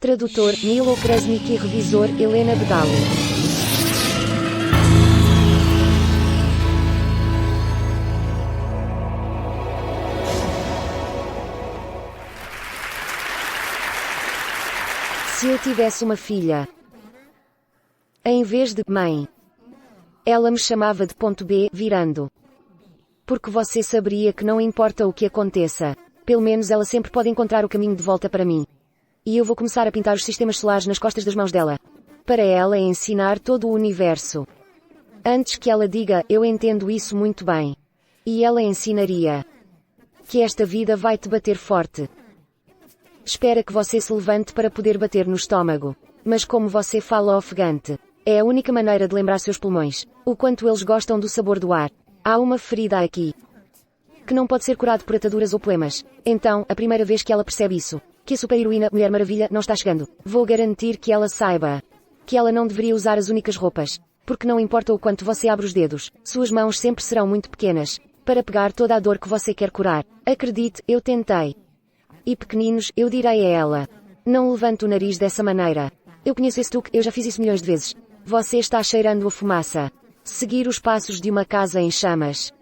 Tradutor, Milo Krasniqi. Revisor, Helena Bedalo. Se eu tivesse uma filha, em vez de mãe, ela me chamava de ponto B, virando. Porque você saberia que não importa o que aconteça, pelo menos ela sempre pode encontrar o caminho de volta para mim. E eu vou começar a pintar os sistemas solares nas costas das mãos dela. Para ela ensinar todo o universo. Antes que ela diga, eu entendo isso muito bem. E ela ensinaria que esta vida vai te bater forte. Espera que você se levante para poder bater no estômago. Mas como você fala ofegante, é a única maneira de lembrar seus pulmões, o quanto eles gostam do sabor do ar. Há uma ferida aqui, que não pode ser curado por ataduras ou poemas. Então, a primeira vez que ela percebe isso, que a super-heroína Mulher Maravilha não está chegando, vou garantir que ela saiba que ela não deveria usar as únicas roupas. Porque não importa o quanto você abre os dedos, suas mãos sempre serão muito pequenas, para pegar toda a dor que você quer curar. Acredite, eu tentei. E pequeninos, eu direi a ela. Não levante o nariz dessa maneira. Eu conheço esse truque, eu já fiz isso milhões de vezes. Você está cheirando a fumaça. Seguir os passos de uma casa em chamas.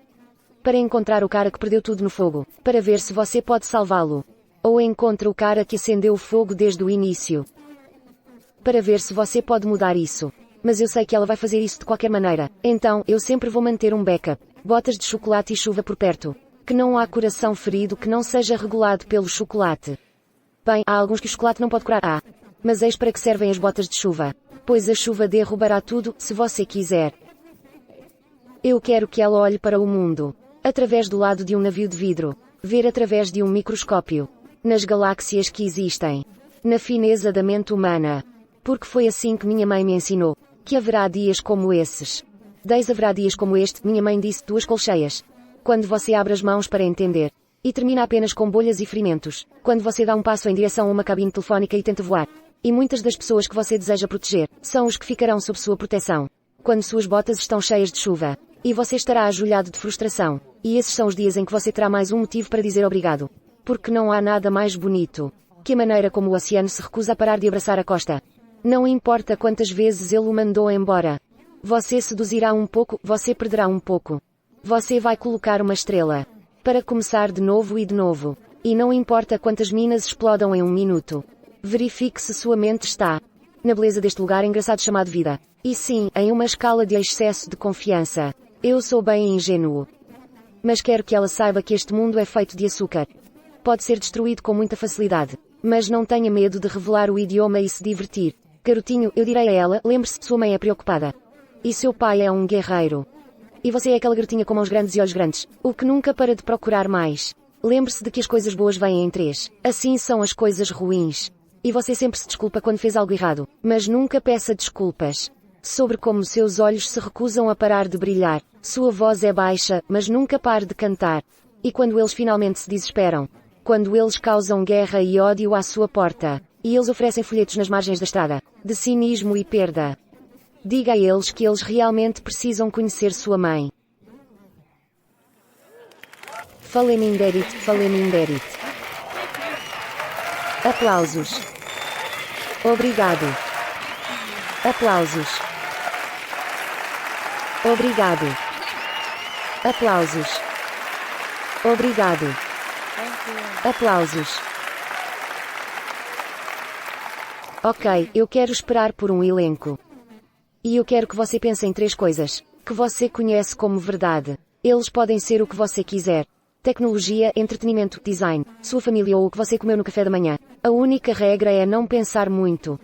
Para encontrar o cara que perdeu tudo no fogo. Para ver se você pode salvá-lo. Ou encontre o cara que acendeu o fogo desde o início. Para ver se você pode mudar isso. Mas eu sei que ela vai fazer isso de qualquer maneira. Então, eu sempre vou manter um backup. Botas de chocolate e chuva por perto. Que não há coração ferido que não seja regulado pelo chocolate. Bem, há alguns que o chocolate não pode curar. Mas eis para que servem as botas de chuva. Pois a chuva derrubará tudo, se você quiser. Eu quero que ela olhe para o mundo. Através do lado de um navio de vidro. Ver através de um microscópio. Nas galáxias que existem. Na fineza da mente humana. Porque foi assim que minha mãe me ensinou. Que haverá dias como esses. Haverá dias como este, minha mãe disse, duas colcheias. Quando você abre as mãos para entender. E termina apenas com bolhas e ferimentos. Quando você dá um passo em direção a uma cabine telefónica e tenta voar. E muitas das pessoas que você deseja proteger, são os que ficarão sob sua proteção. Quando suas botas estão cheias de chuva. E você estará ajoelhado de frustração. E esses são os dias em que você terá mais um motivo para dizer obrigado. Porque não há nada mais bonito que a maneira como o oceano se recusa a parar de abraçar a costa. Não importa quantas vezes ele o mandou embora. Você seduzirá um pouco, você perderá um pouco. Você vai colocar uma estrela. Para começar de novo e de novo. E não importa quantas minas explodam em um minuto. Verifique se sua mente está na beleza deste lugar engraçado chamado vida. E sim, em uma escala de excesso de confiança. Eu sou bem ingênuo. Mas quero que ela saiba que este mundo é feito de açúcar. Pode ser destruído com muita facilidade. Mas não tenha medo de revelar o idioma e se divertir. Garotinho, eu direi a ela, lembre-se, sua mãe é preocupada. E seu pai é um guerreiro. E você é aquela garotinha com mãos grandes e olhos grandes, o que nunca para de procurar mais. Lembre-se de que as coisas boas vêm em três. Assim são as coisas ruins. E você sempre se desculpa quando fez algo errado. Mas nunca peça desculpas. Sobre como seus olhos se recusam a parar de brilhar. Sua voz é baixa, mas nunca pare de cantar. E quando eles finalmente se desesperam. Quando eles causam guerra e ódio à sua porta. E eles oferecem folhetos nas margens da estrada. De cinismo e perda. Diga a eles que eles realmente precisam conhecer sua mãe. Faleminderit. Aplausos. Obrigado. Aplausos. Obrigado. Aplausos. Obrigado. Aplausos. Ok, eu quero esperar por um elenco. E eu quero que você pense em três coisas que você conhece como verdade. Eles podem ser o que você quiser. Tecnologia, entretenimento, design, sua família ou o que você comeu no café da manhã. A única regra é não pensar muito.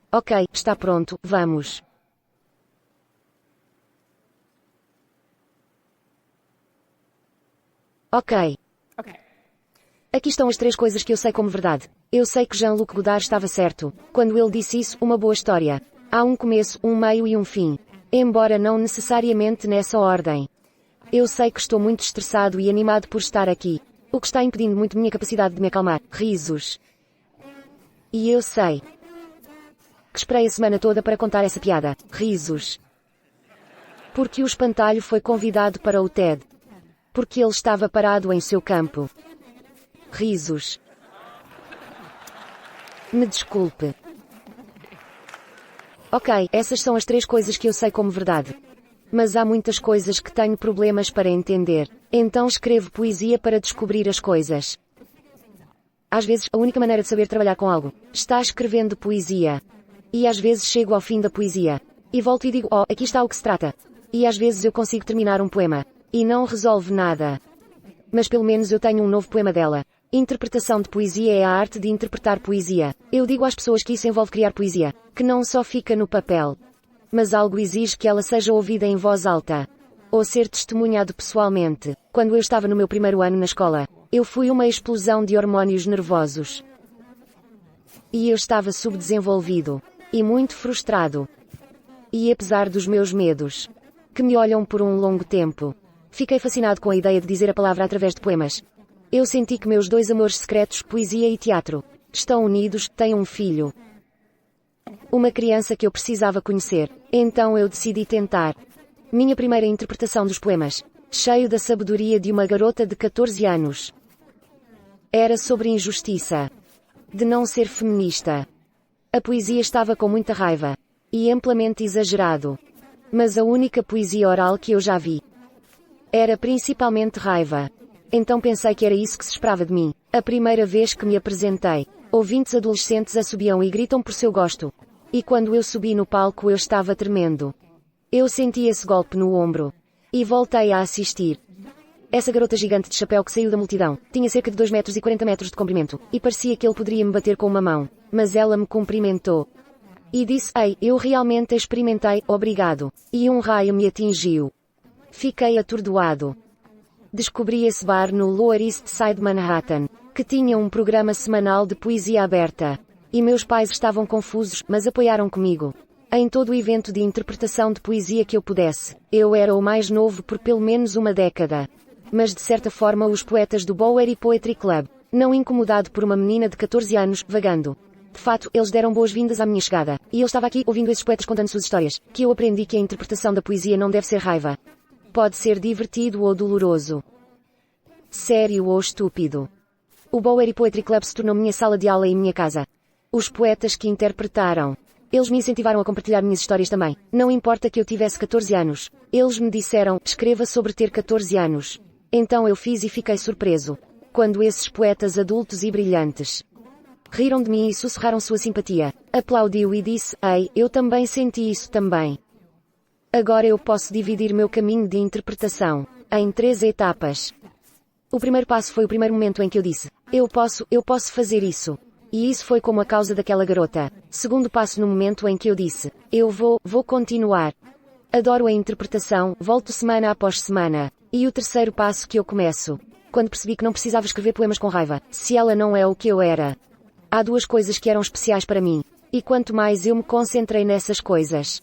Ok, está pronto, vamos. Ok. Aqui estão as três coisas que eu sei como verdade. Eu sei que Jean-Luc Godard estava certo quando ele disse isso, uma boa história. Há um começo, um meio e um fim. Embora não necessariamente nessa ordem. Eu sei que estou muito estressado e animado por estar aqui. O que está impedindo muito minha capacidade de me acalmar. Risos. E eu sei que esperei a semana toda para contar essa piada. Risos. Porque o espantalho foi convidado para o TED. Porque ele estava parado em seu campo. Risos. Me desculpe. Ok, essas são as 3 coisas que eu sei como verdade. Mas há muitas coisas que tenho problemas para entender. Então escrevo poesia para descobrir as coisas. Às vezes, a única maneira de saber trabalhar com algo está escrevendo poesia. E às vezes chego ao fim da poesia. E volto e digo, oh, aqui está o que se trata. E às vezes eu consigo terminar um poema. E não resolve nada. Mas pelo menos eu tenho um novo poema dela. Interpretação de poesia é a arte de interpretar poesia. Eu digo às pessoas que isso envolve criar poesia, que não só fica no papel. Mas algo exige que ela seja ouvida em voz alta. Ou ser testemunhado pessoalmente. Quando eu estava no meu primeiro ano na escola, eu fui uma explosão de hormônios nervosos. E eu estava subdesenvolvido. E muito frustrado. E apesar dos meus medos, que me olham por um longo tempo, fiquei fascinado com a ideia de dizer a palavra através de poemas. Eu senti que meus 2 amores secretos, poesia e teatro, estão unidos, têm um filho. Uma criança que eu precisava conhecer. Então eu decidi tentar. Minha primeira interpretação dos poemas, cheio da sabedoria de uma garota de 14 anos. Era sobre injustiça. De não ser feminista. A poesia estava com muita raiva. E amplamente exagerado. Mas a única poesia oral que eu já vi era principalmente raiva. Então pensei que era isso que se esperava de mim. A primeira vez que me apresentei, ouvintes adolescentes assobiam e gritam por seu gosto. E quando eu subi no palco eu estava tremendo. Eu senti esse golpe no ombro. E voltei a assistir. Essa garota gigante de chapéu que saiu da multidão, tinha cerca de 2 metros e 40 metros de comprimento, e parecia que ele poderia me bater com uma mão. Mas ela me cumprimentou. E disse, ei, eu realmente experimentei, obrigado. E um raio me atingiu. Fiquei atordoado. Descobri esse bar no Lower East Side Manhattan, que tinha um programa semanal de poesia aberta. E meus pais estavam confusos, mas apoiaram comigo. Em todo o evento de interpretação de poesia que eu pudesse, eu era o mais novo por pelo menos uma década. Mas de certa forma os poetas do Bowery Poetry Club, não incomodado por uma menina de 14 anos, vagando. De fato, eles deram boas-vindas à minha chegada, e eu estava aqui ouvindo esses poetas contando suas histórias, que eu aprendi que a interpretação da poesia não deve ser raiva. Pode ser divertido ou doloroso. Sério ou estúpido. O Bowery Poetry Club se tornou minha sala de aula e minha casa. Os poetas que interpretaram. Eles me incentivaram a compartilhar minhas histórias também. Não importa que eu tivesse 14 anos. Eles me disseram, escreva sobre ter 14 anos. Então eu fiz e fiquei surpreso. Quando esses poetas adultos e brilhantes riram de mim e sussurraram sua simpatia. Aplaudiu e disse, ei, eu também senti isso também. Agora eu posso dividir meu caminho de interpretação em 3 etapas. O primeiro passo foi o primeiro momento em que eu disse, eu posso fazer isso. E isso foi como a causa daquela garota. Segundo passo no momento em que eu disse, eu vou continuar. Adoro a interpretação, volto semana após semana. E o terceiro passo que eu começo. Quando percebi que não precisava escrever poemas com raiva, se ela não é o que eu era. Há 2 coisas que eram especiais para mim. E quanto mais eu me concentrei nessas coisas,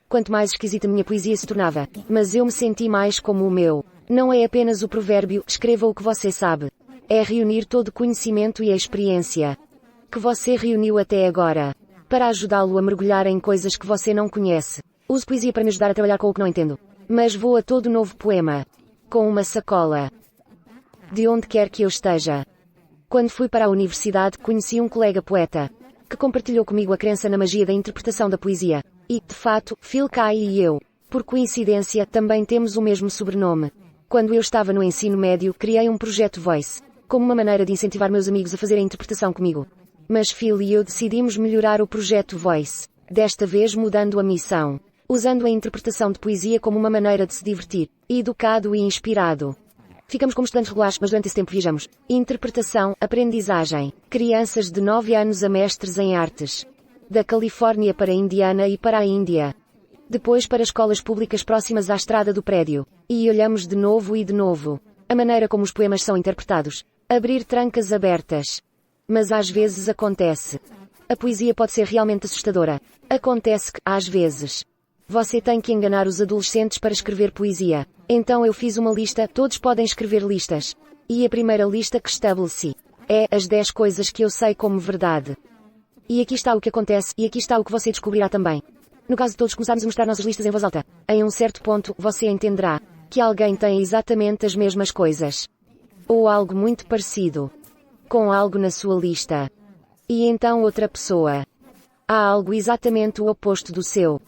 quanto mais esquisita minha poesia se tornava. Mas eu me senti mais como o meu. Não é apenas o provérbio, escreva o que você sabe. É reunir todo o conhecimento e a experiência que você reuniu até agora, para ajudá-lo a mergulhar em coisas que você não conhece. Uso poesia para me ajudar a trabalhar com o que não entendo. Mas vou a todo novo poema com uma sacola. De onde quer que eu esteja. Quando fui para a universidade, conheci um colega poeta, que compartilhou comigo a crença na magia da interpretação da poesia. E, de fato, Phil Kay e eu, por coincidência, também temos o mesmo sobrenome. Quando eu estava no ensino médio, criei um projeto Voice, como uma maneira de incentivar meus amigos a fazer a interpretação comigo. Mas Phil e eu decidimos melhorar o projeto Voice, desta vez mudando a missão, usando a interpretação de poesia como uma maneira de se divertir, educado e inspirado. Ficamos como estudantes regulares, mas durante esse tempo viajamos. Interpretação, aprendizagem. Crianças de 9 anos a mestres em artes. Da Califórnia para a Indiana e para a Índia. Depois para escolas públicas próximas à estrada do prédio. E olhamos de novo e de novo. A maneira como os poemas são interpretados. Abrir trancas abertas. Mas às vezes acontece. A poesia pode ser realmente assustadora. Acontece que, às vezes, você tem que enganar os adolescentes para escrever poesia. Então eu fiz uma lista, todos podem escrever listas. E a primeira lista que estabeleci é as 10 coisas que eu sei como verdade. E aqui está o que acontece, e aqui está o que você descobrirá também. No caso de todos começarmos a mostrar nossas listas em voz alta, em um certo ponto, você entenderá que alguém tem exatamente as mesmas coisas. Ou algo muito parecido com algo na sua lista. E então outra pessoa. Há algo exatamente o oposto do seu.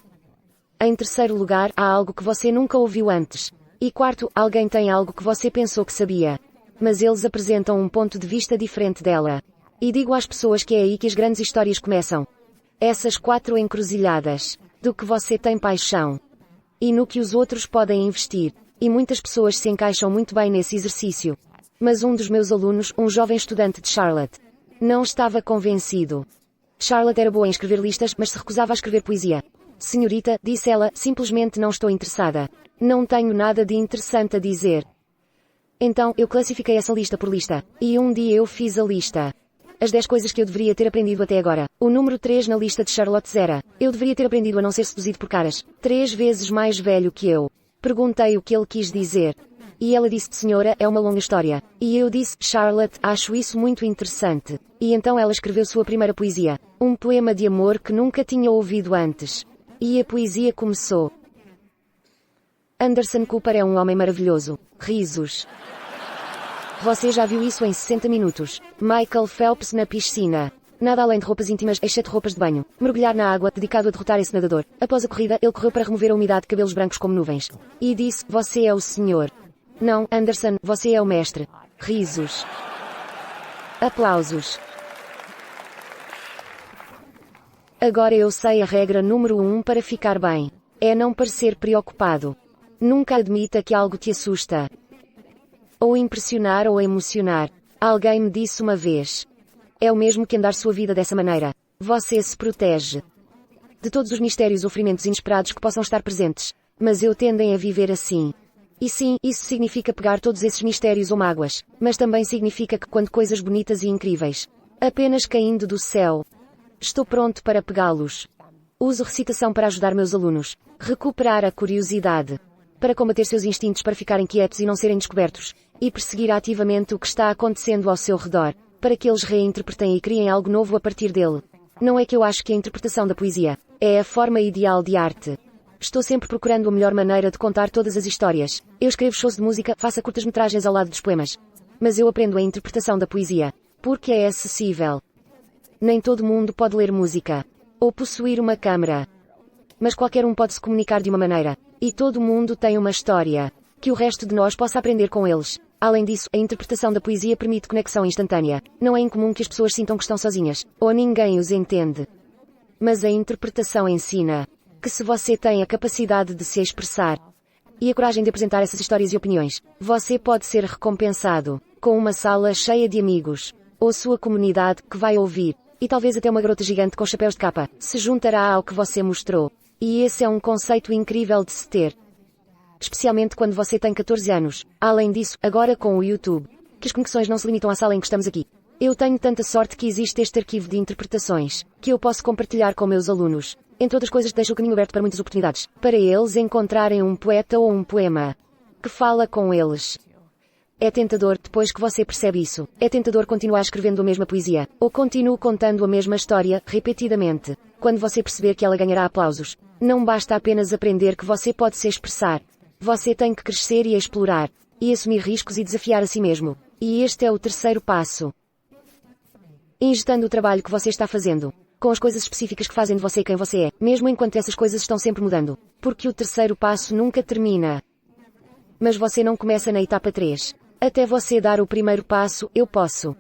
Em terceiro lugar, há algo que você nunca ouviu antes. E quarto, alguém tem algo que você pensou que sabia. Mas eles apresentam um ponto de vista diferente dela. E digo às pessoas que é aí que as grandes histórias começam. Essas 4 encruzilhadas. Do que você tem paixão. E no que os outros podem investir. E muitas pessoas se encaixam muito bem nesse exercício. Mas um dos meus alunos, um jovem estudante de Charlotte, não estava convencido. Charlotte era boa em escrever listas, mas se recusava a escrever poesia. Senhorita, disse ela, simplesmente não estou interessada. Não tenho nada de interessante a dizer. Então, eu classifiquei essa lista por lista. E um dia eu fiz a lista. As 10 coisas que eu deveria ter aprendido até agora. O número 3 na lista de Charlotte era: eu deveria ter aprendido a não ser seduzido por caras 3 vezes mais velho que eu. Perguntei o que ele quis dizer. E ela disse: senhora, é uma longa história. E eu disse: Charlotte, acho isso muito interessante. E então ela escreveu sua primeira poesia. Um poema de amor que nunca tinha ouvido antes. E a poesia começou. Anderson Cooper é um homem maravilhoso. Risos. Você já viu isso em 60 minutos. Michael Phelps na piscina. Nada além de roupas íntimas, exceto roupas de banho. Mergulhar na água, dedicado a derrotar esse nadador. Após a corrida, ele correu para remover a umidade de cabelos brancos como nuvens. E disse: você é o senhor. Não, Anderson, você é o mestre. Risos. Aplausos. Agora eu sei a regra número 1 para ficar bem. É não parecer preocupado. Nunca admita que algo te assusta. Ou impressionar ou emocionar. Alguém me disse uma vez. É o mesmo que andar sua vida dessa maneira. Você se protege de todos os mistérios ou ferimentos inesperados que possam estar presentes. Mas eu tendem a viver assim. E sim, isso significa pegar todos esses mistérios ou mágoas. Mas também significa que quando coisas bonitas e incríveis, apenas caindo do céu, estou pronto para pegá-los. Uso recitação para ajudar meus alunos. Recuperar a curiosidade. Para combater seus instintos para ficarem quietos e não serem descobertos. E perseguir ativamente o que está acontecendo ao seu redor. Para que eles reinterpretem e criem algo novo a partir dele. Não é que eu acho que a interpretação da poesia é a forma ideal de arte. Estou sempre procurando a melhor maneira de contar todas as histórias. Eu escrevo shows de música, faço curtas-metragens ao lado dos poemas. Mas eu aprendo a interpretação da poesia. Porque é acessível. Nem todo mundo pode ler música. Ou possuir uma câmara. Mas qualquer um pode se comunicar de uma maneira. E todo mundo tem uma história. Que o resto de nós possa aprender com eles. Além disso, a interpretação da poesia permite conexão instantânea. Não é incomum que as pessoas sintam que estão sozinhas. Ou ninguém os entende. Mas a interpretação ensina que se você tem a capacidade de se expressar e a coragem de apresentar essas histórias e opiniões, você pode ser recompensado com uma sala cheia de amigos, ou sua comunidade que vai ouvir, e talvez até uma garota gigante com chapéus de capa, se juntará ao que você mostrou. E esse é um conceito incrível de se ter. Especialmente quando você tem 14 anos. Além disso, agora com o YouTube, que as conexões não se limitam à sala em que estamos aqui. Eu tenho tanta sorte que existe este arquivo de interpretações, que eu posso compartilhar com meus alunos. Entre outras coisas, deixa o caminho aberto para muitas oportunidades. Para eles encontrarem um poeta ou um poema que fala com eles. É tentador, depois que você percebe isso, é tentador continuar escrevendo a mesma poesia, ou continuo contando a mesma história, repetidamente. Quando você perceber que ela ganhará aplausos, não basta apenas aprender que você pode se expressar. Você tem que crescer e explorar, e assumir riscos e desafiar a si mesmo. E este é o terceiro passo. Injetando o trabalho que você está fazendo, com as coisas específicas que fazem de você quem você é, mesmo enquanto essas coisas estão sempre mudando. Porque o terceiro passo nunca termina. Mas você não começa na etapa 3. Até você dar o primeiro passo, eu posso.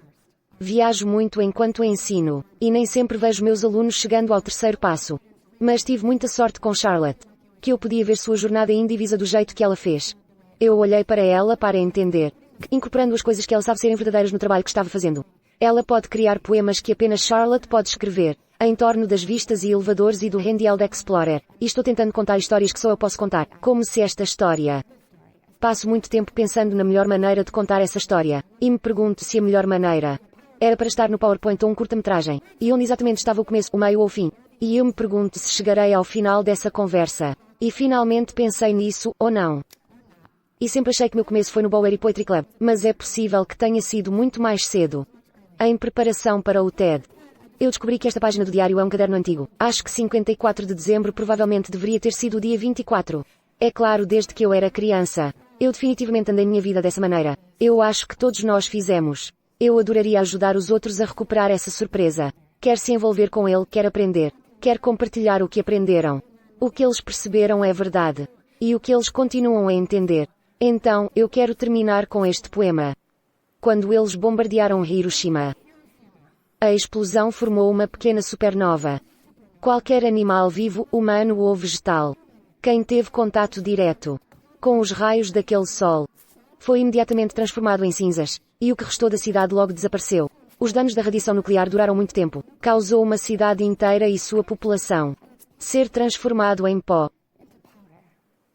Viajo muito enquanto ensino, e nem sempre vejo meus alunos chegando ao terceiro passo. Mas tive muita sorte com Charlotte, que eu podia ver sua jornada indivisa do jeito que ela fez. Eu olhei para ela para entender, que, incorporando as coisas que ela sabe serem verdadeiras no trabalho que estava fazendo. Ela pode criar poemas que apenas Charlotte pode escrever, em torno das vistas e elevadores e do Handheld Explorer. E estou tentando contar histórias que só eu posso contar, como se esta história... Passo muito tempo pensando na melhor maneira de contar essa história, e me pergunto se a melhor maneira era para estar no PowerPoint ou um curta-metragem, e onde exatamente estava o começo, o meio ou o fim. E eu me pergunto se chegarei ao final dessa conversa. E finalmente pensei nisso, ou não. E sempre achei que meu começo foi no Bowery Poetry Club, mas é possível que tenha sido muito mais cedo. Em preparação para o TED. Eu descobri que esta página do diário é um caderno antigo. Acho que 54 de dezembro provavelmente deveria ter sido o dia 24. É claro, desde que eu era criança. Eu definitivamente andei minha vida dessa maneira. Eu acho que todos nós fizemos. Eu adoraria ajudar os outros a recuperar essa surpresa. Quer se envolver com ele, quer aprender. Quer compartilhar o que aprenderam. O que eles perceberam é verdade. E o que eles continuam a entender. Então, eu quero terminar com este poema. Quando eles bombardearam Hiroshima, a explosão formou uma pequena supernova. Qualquer animal vivo, humano ou vegetal, quem teve contato direto com os raios daquele sol, foi imediatamente transformado em cinzas, e o que restou da cidade logo desapareceu. Os danos da radiação nuclear duraram muito tempo. Causou uma cidade inteira e sua população ser transformado em pó.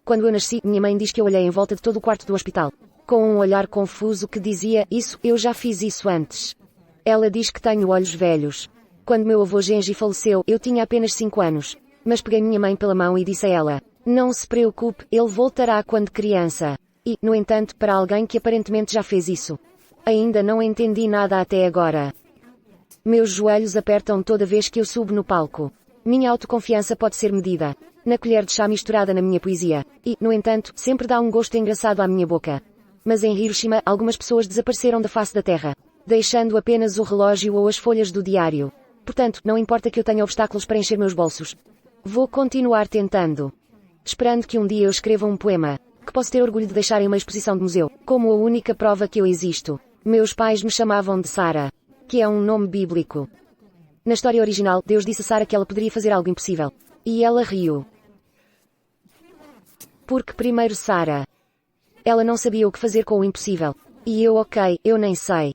Quando eu nasci, minha mãe diz que eu olhei em volta de todo o quarto do hospital, com um olhar confuso que dizia, isso, eu já fiz isso antes. Ela diz que tenho olhos velhos. Quando meu avô Genji faleceu, eu tinha apenas 5 anos. Mas peguei minha mãe pela mão e disse a ela, não se preocupe, ele voltará quando criança. E, no entanto, para alguém que aparentemente já fez isso, ainda não entendi nada até agora. Meus joelhos apertam toda vez que eu subo no palco. Minha autoconfiança pode ser medida na colher de chá misturada na minha poesia. E, no entanto, sempre dá um gosto engraçado à minha boca. Mas em Hiroshima, algumas pessoas desapareceram da face da terra, deixando apenas o relógio ou as folhas do diário. Portanto, não importa que eu tenha obstáculos para encher meus bolsos. Vou continuar tentando. Esperando que um dia eu escreva um poema, que posso ter orgulho de deixar em uma exposição de museu, como a única prova que eu existo. Meus pais me chamavam de Sara, que é um nome bíblico. Na história original, Deus disse a Sara que ela poderia fazer algo impossível. E ela riu. Porque primeiro Sara. Ela não sabia o que fazer com o impossível. E eu eu nem sei.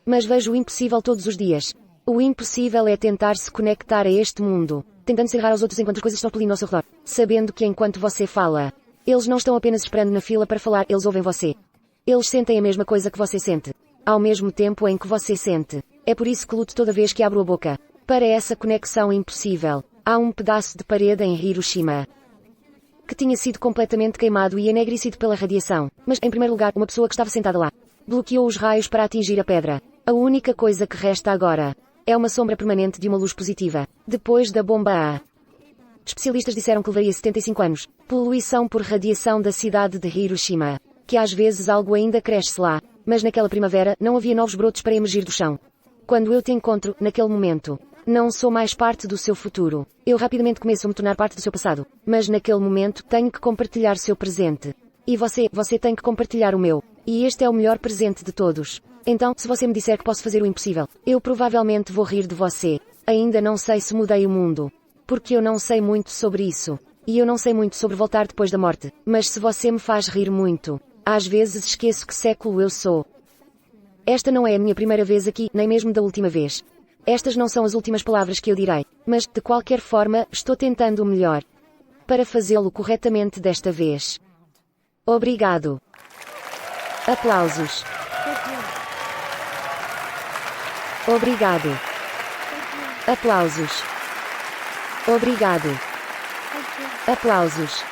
Mas vejo o impossível todos os dias. O impossível é tentar se conectar a este mundo, tentando ser raro aos outros enquanto as coisas estão pelindo ao seu redor. Sabendo que enquanto você fala, eles não estão apenas esperando na fila para falar, eles ouvem você. Eles sentem a mesma coisa que você sente. Ao mesmo tempo em que você sente. É por isso que luto toda vez que abro a boca. Para essa conexão impossível. Há um pedaço de parede em Hiroshima que tinha sido completamente queimado e enegrecido pela radiação. Mas, em primeiro lugar, uma pessoa que estava sentada lá bloqueou os raios para atingir a pedra. A única coisa que resta agora é uma sombra permanente de uma luz positiva. Depois da bomba A. Especialistas disseram que levaria 75 anos. Poluição por radiação da cidade de Hiroshima. Que às vezes algo ainda cresce lá. Mas naquela primavera, não havia novos brotos para emergir do chão. Quando eu te encontro, naquele momento, não sou mais parte do seu futuro. Eu rapidamente começo a me tornar parte do seu passado. Mas naquele momento, tenho que compartilhar seu presente. E você tem que compartilhar o meu. E este é o melhor presente de todos. Então, se você me disser que posso fazer o impossível, eu provavelmente vou rir de você. Ainda não sei se mudei o mundo. Porque eu não sei muito sobre isso. E eu não sei muito sobre voltar depois da morte. Mas se você me faz rir muito, às vezes esqueço que século eu sou. Esta não é a minha primeira vez aqui, nem mesmo da última vez. Estas não são as últimas palavras que eu direi. Mas, de qualquer forma, estou tentando o melhor para fazê-lo corretamente desta vez. Obrigado. Aplausos. Obrigado. Aplausos. Obrigado. Aplausos.